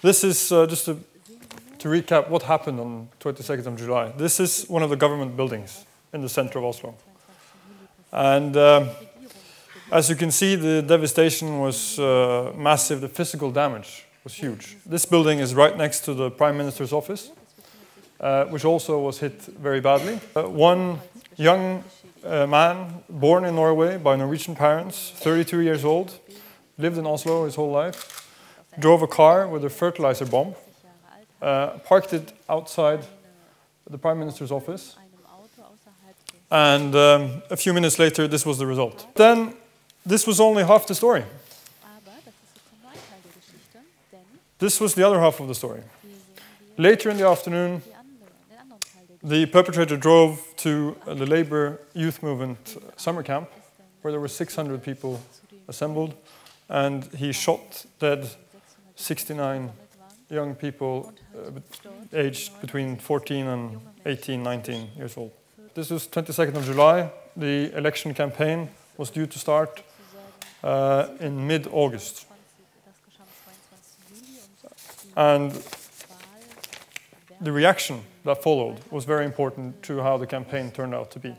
This is just to recap what happened on 22nd of July. This is one of the government buildings in the center of Oslo. And as you can see, the devastation was massive. The physical damage was huge. This building is right next to the Prime Minister's office, which also was hit very badly. One young man born in Norway by Norwegian parents, 32 years old, lived in Oslo his whole life, drove a car with a fertilizer bomb, parked it outside the Prime Minister's office, and a few minutes later this was the result. Then this was only half the story. This was the other half of the story. Later in the afternoon, the perpetrator drove to the Labour Youth Movement summer camp, where there were 600 people assembled, and he shot dead 69 young people aged between 14 and 18, 19 years old. This was 22nd of July. The election campaign was due to start in mid-August. And the reaction that followed was very important to how the campaign turned out to be.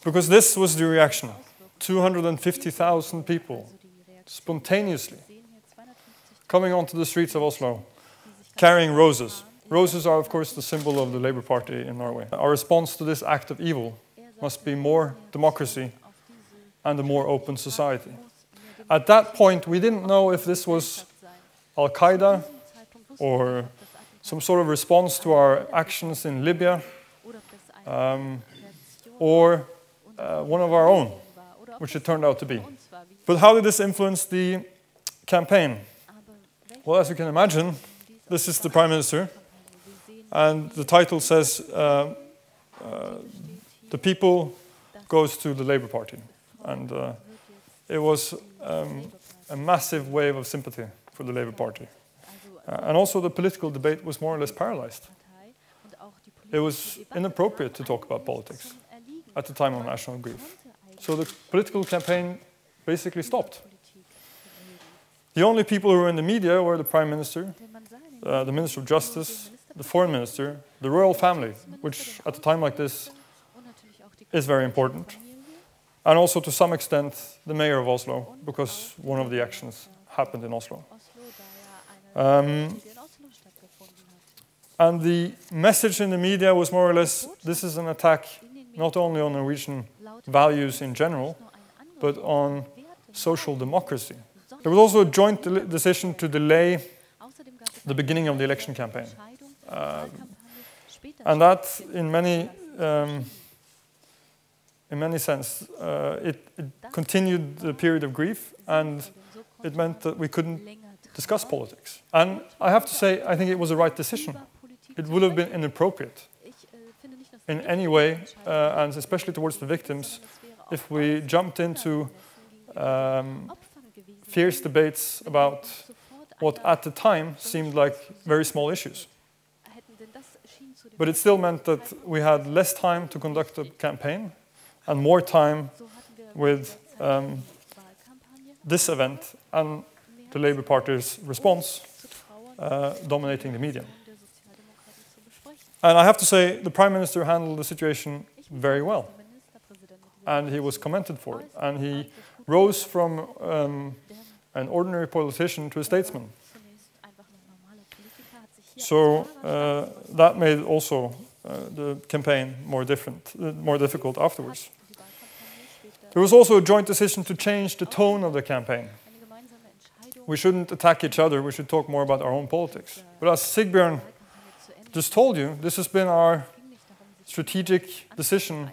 Because this was the reaction. 250,000 people spontaneously coming onto the streets of Oslo, carrying roses. Roses are, of course, the symbol of the Labour Party in Norway. Our response to this act of evil must be more democracy and a more open society. At that point, we didn't know if this was Al-Qaeda or some sort of response to our actions in Libya, or one of our own, which it turned out to be. But how did this influence the campaign? Well, as you can imagine, this is the Prime Minister, and the title says, the people goes to the Labour Party. And it was a massive wave of sympathy for the Labour Party. And also the political debate was more or less paralyzed. It was inappropriate to talk about politics at the time of national grief. So the political campaign basically stopped. The only people who were in the media were the Prime Minister, the Minister of Justice, the Foreign Minister, the royal family, which at a time like this is very important, and also to some extent the mayor of Oslo, because one of the actions happened in Oslo. And the message in the media was more or less, this is an attack not only on Norwegian values in general, but on social democracy. There was also a joint decision to delay the beginning of the election campaign. And that, in many sense, it continued the period of grief, and it meant that we couldn't discuss politics. And I have to say, I think it was the right decision. It would have been inappropriate in any way, and especially towards the victims, if we jumped into fierce debates about what at the time seemed like very small issues. But it still meant that we had less time to conduct a campaign and more time with this event and the Labour Party's response dominating the media. And I have to say, the Prime Minister handled the situation very well. And he was commended for it. And he rose from an ordinary politician to a statesman. So that made also the campaign more difficult afterwards. There was also a joint decision to change the tone of the campaign. We shouldn't attack each other, we should talk more about our own politics. But as Sigbjørn just told you, this has been our strategic decision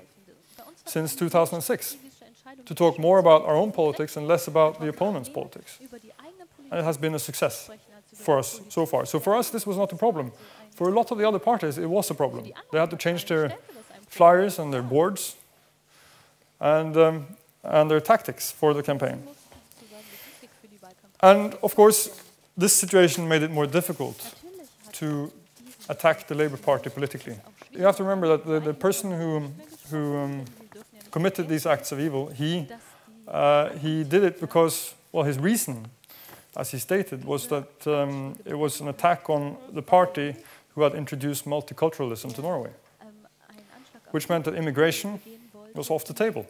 since 2006, to talk more about our own politics and less about the opponent's politics. And it has been a success for us so far. So for us, this was not a problem. For a lot of the other parties, it was a problem. They had to change their flyers and their boards and their tactics for the campaign. And of course, this situation made it more difficult to attack the Labour Party politically. You have to remember that the person who committed these acts of evil, he did it because, well, his reason as he stated, was that it was an attack on the party who had introduced multiculturalism to Norway, which meant that immigration was off the table.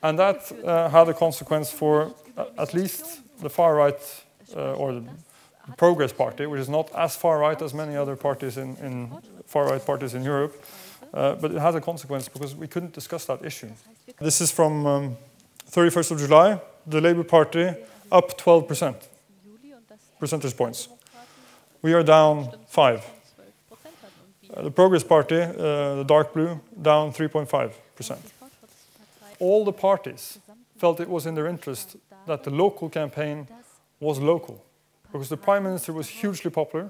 And that had a consequence for at least the far right, or the Progress Party, which is not as far right as many other parties in far right parties in Europe, but it has a consequence because we couldn't discuss that issue. This is from 31st of July, the Labour Party up 12% percentage points. We are down 5. The Progress Party, the dark blue, down 3.5%. All the parties felt it was in their interest that the local campaign was local, because the Prime Minister was hugely popular,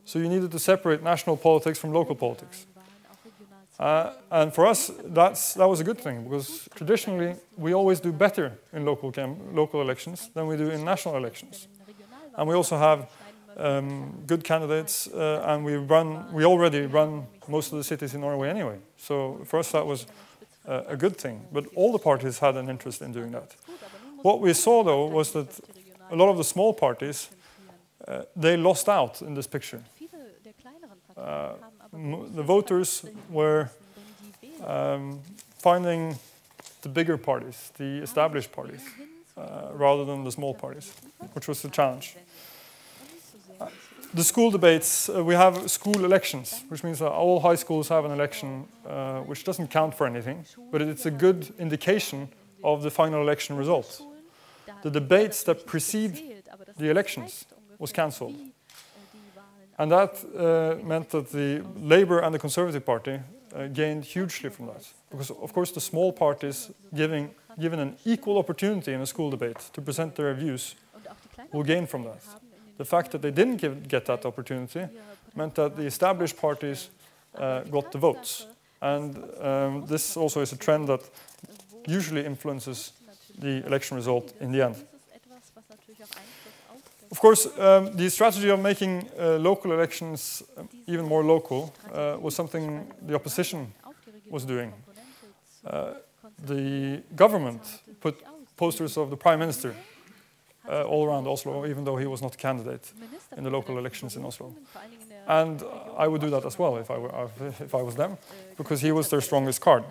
so you needed to separate national politics from local politics. And for us, that was a good thing, because traditionally we always do better in local elections than we do in national elections. And we also have good candidates, and we already run most of the cities in Norway anyway. So for us that was a good thing, but all the parties had an interest in doing that. What we saw though was that a lot of the small parties, they lost out in this picture. The voters were finding the bigger parties, the established parties, rather than the small parties, which was the challenge. The school debates, we have school elections, which means that all high schools have an election which doesn't count for anything, but it's a good indication of the final election result. The debates that precede the elections was cancelled. And that meant that the Labour and the Conservative Party gained hugely from that. Because, of course, the small parties given an equal opportunity in a school debate to present their views will gain from that. The fact that they didn't get that opportunity meant that the established parties got the votes. And this also is a trend that usually influences the election result in the end. Of course, the strategy of making local elections even more local was something the opposition was doing. The government put posters of the Prime Minister all around Oslo, even though he was not a candidate in the local elections in Oslo. And I would do that as well if I was them, because he was their strongest card.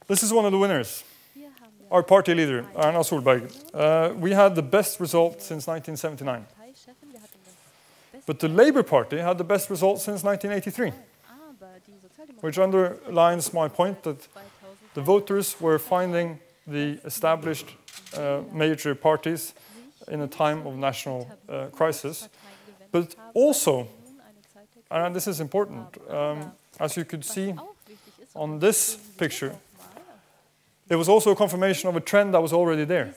This is one of the winners. Our party leader, Erna Solberg. We had the best result since 1979. But the Labour Party had the best result since 1983, which underlines my point that the voters were finding the established major parties in a time of national crisis. But also, and this is important, as you could see on this picture, it was also a confirmation of a trend that was already there.